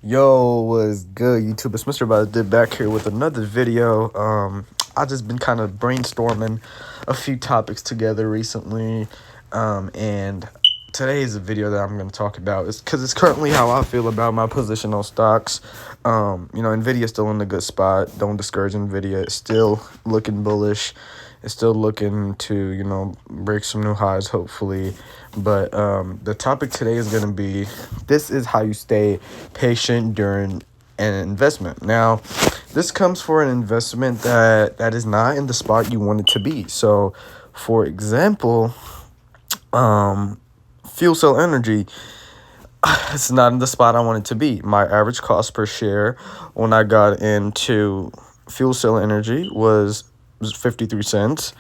Yo, what's good, YouTube? It's Mr.BuyTheDip back here with another video. I just been kind of brainstorming a few topics together recently, and today is a video that I'm going to talk about. It's because it's currently how I feel about my position on stocks. Nvidia's still in a good spot. Don't discourage Nvidia. It's still looking bullish. It's still looking to, break some new highs, hopefully. But the topic today is going to be, this is how you stay patient during an investment. Now, this comes for an investment that is not in the spot you want it to be. So, for example, fuel cell energy, it's not in the spot I want it to be. My average cost per share when I got into fuel cell energy was 53 cents.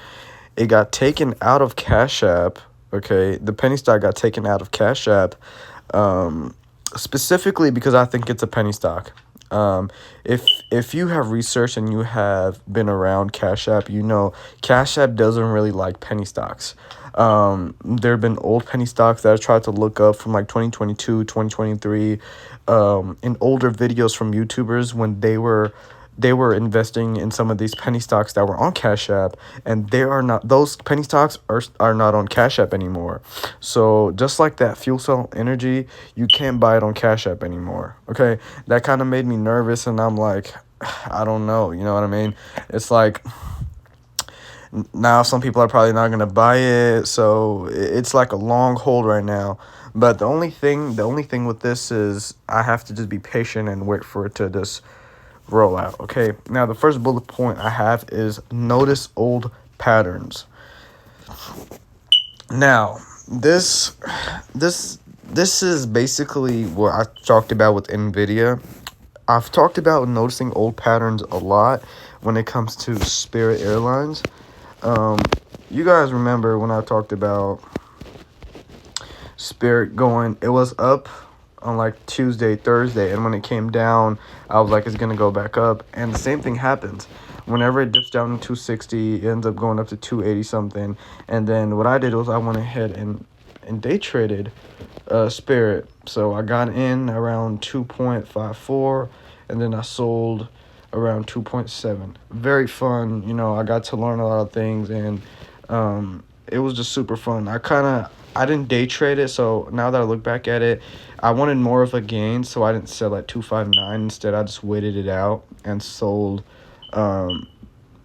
It got taken out of Cash App. Okay, the penny stock got taken out of Cash App, specifically because I think it's a penny stock. If you have researched and you have been around Cash App, Cash App doesn't really like penny stocks. There have been old penny stocks that I tried to look up from like 2022, 2023, in older videos from YouTubers when they were investing in some of these penny stocks that were on Cash App, and those penny stocks are not on Cash App anymore. So just like that fuel cell energy, you can't buy it on Cash App anymore. Okay, that kind of made me nervous, and I'm like, I don't know, you know what I mean? It's like, now some people are probably not gonna buy it, so it's like a long hold right now. But the only thing with this is I have to just be patient and wait for it to just roll out. Okay, now the first bullet point I have is notice old patterns. Now, this is basically what I talked about with Nvidia. I've talked about noticing old patterns a lot when it comes to Spirit Airlines. You guys remember when I talked about Spirit going, it was up on like Tuesday, Thursday, and when it came down, I was like, it's gonna go back up, and the same thing happens. Whenever it dips down to 260, it ends up going up to 280 something, and then what I did was I went ahead and day traded Spirit. So I got in around 2.54, and then I sold around 2.7. Very fun, I got to learn a lot of things, and it was just super fun. I didn't day trade it, so now that I look back at it, I wanted more of a gain, so I didn't sell at 259. Instead, I just waited it out and sold 2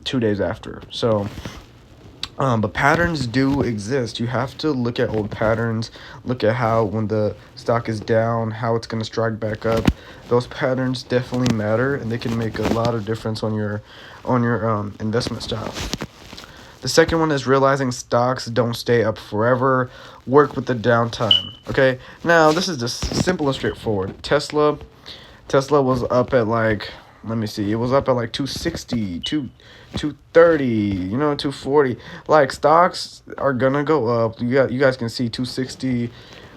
days after. So, but patterns do exist. You have to look at old patterns, look at how when the stock is down, how it's going to strike back up. Those patterns definitely matter, and they can make a lot of difference on your investment style. The second one is realizing stocks don't stay up forever. Work with the downtime. Okay, now this is just simple and straightforward. Tesla was up at like, let me see, it was up at like 260, 230, 240. Like, stocks are gonna go up. You guys can see 260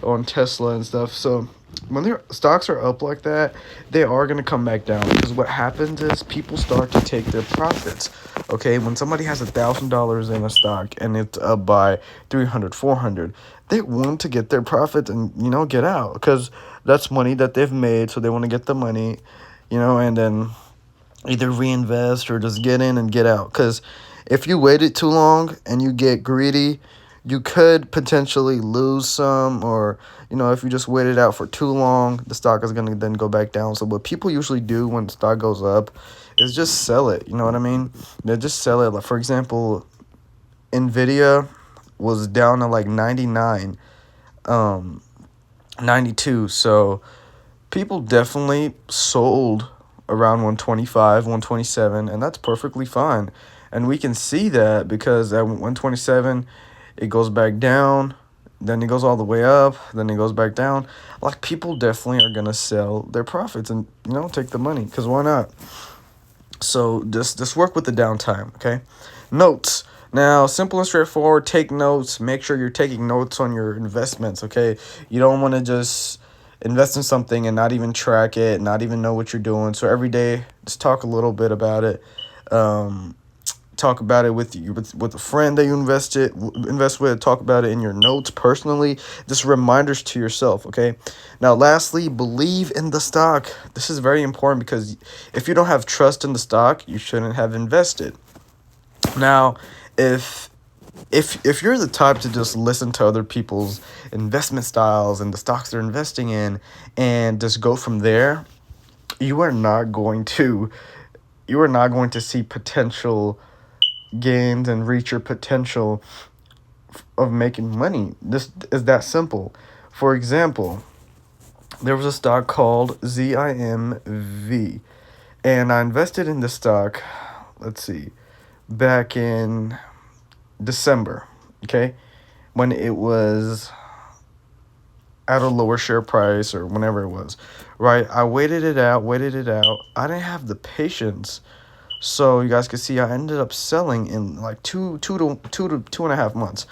on Tesla and stuff. So when their stocks are up like that, they are going to come back down, because what happens is people start to take their profits. Okay, when somebody has $1,000 in a stock and it's up by 300, 400, they want to get their profits and get out, because that's money that they've made, so they want to get the money, and then either reinvest or just get in and get out. Because if you waited too long and you get greedy, you could potentially lose some, or if you just waited out for too long, the stock is going to then go back down. So what people usually do when the stock goes up is just sell it. You know what I mean? They just sell it. Like, for example, Nvidia was down to like 99, 92. So people definitely sold around 125, 127, and that's perfectly fine. And we can see that because at 127, it goes back down, then it goes all the way up, then it goes back down. Like, people definitely are going to sell their profits and, take the money, because why not? So just work with the downtime, okay? Notes. Now, simple and straightforward, take notes. Make sure you're taking notes on your investments, okay? You don't want to just invest in something and not even track it, not even know what you're doing. So every day, just talk a little bit about it. Talk talk about it with you, with a friend that you invest with. Talk about it in your notes personally. Just reminders to yourself, okay? Now, lastly, believe in the stock. This is very important because if you don't have trust in the stock, you shouldn't have invested. Now, if you're the type to just listen to other people's investment styles and the stocks they're investing in and just go from there, you are not going to see potential gains and reach your potential of making money. This is that simple. For example, there was a stock called ZIMV, and I invested in the stock, let's see, back in December, okay, when it was at a lower share price or whenever it was, right? I waited it out. I didn't have the patience. So you guys can see I ended up selling in like two to 2.5 months.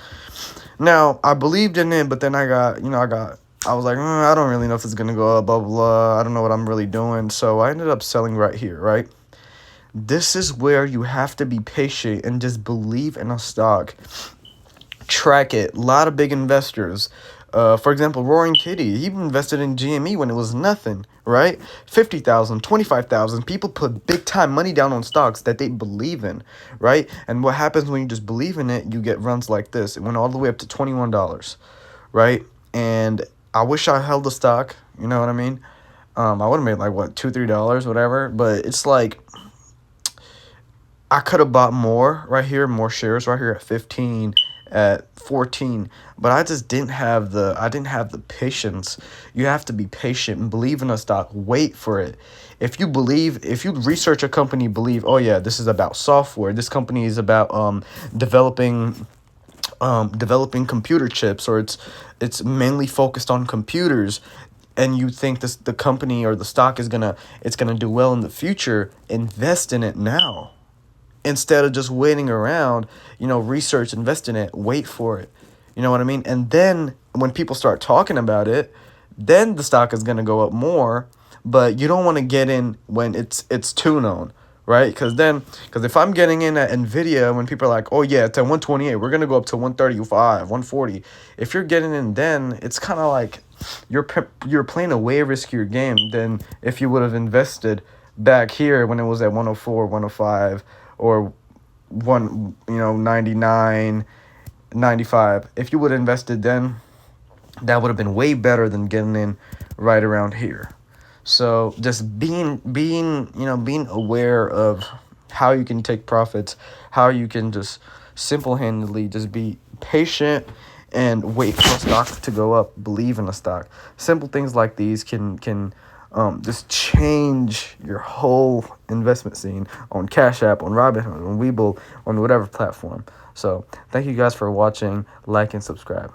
Now, I believed in it, but then I was like, I don't really know if it's going to go up, blah, blah, blah. I don't know what I'm really doing. So I ended up selling right here, right? This is where you have to be patient and just believe in a stock. Track it. A lot of big investors. For example, Roaring Kitty, he invested in GME when it was nothing, right? 50,000, 25,000. People put big time money down on stocks that they believe in, right? And what happens when you just believe in it, you get runs like this. It went all the way up to $21, right? And I wish I held the stock, you know what I mean? I would have made like, what, $2, $3, whatever. But it's like, I could have bought more right here, more shares right here at 15, at 14, but I just didn't have the patience. You have to be patient and believe in a stock. Wait for it. If you research a company, believe, oh yeah, this is about software. This company is about developing computer chips, or it's mainly focused on computers, and you think the company or the stock is gonna do well in the future, invest in it now. Instead of just waiting around, research, invest in it, wait for it. You know what I mean? And then when people start talking about it, then the stock is going to go up more, but you don't want to get in when it's too known, right? Because if I'm getting in at Nvidia when people are like, oh yeah, it's at 128, we're going to go up to 135, 140. If you're getting in then, it's kind of like you're playing a way riskier game than if you would have invested back here when it was at 104, 105, or 99, 95. If you would have invested then, that would have been way better than getting in right around here. So just being aware of how you can take profits, how you can just simple-handedly just be patient and wait for a stock to go up, believe in a stock. Simple things like these can just change your whole investment scene on Cash App, on Robinhood, on Webull, on whatever platform. So thank you guys for watching. Like and subscribe.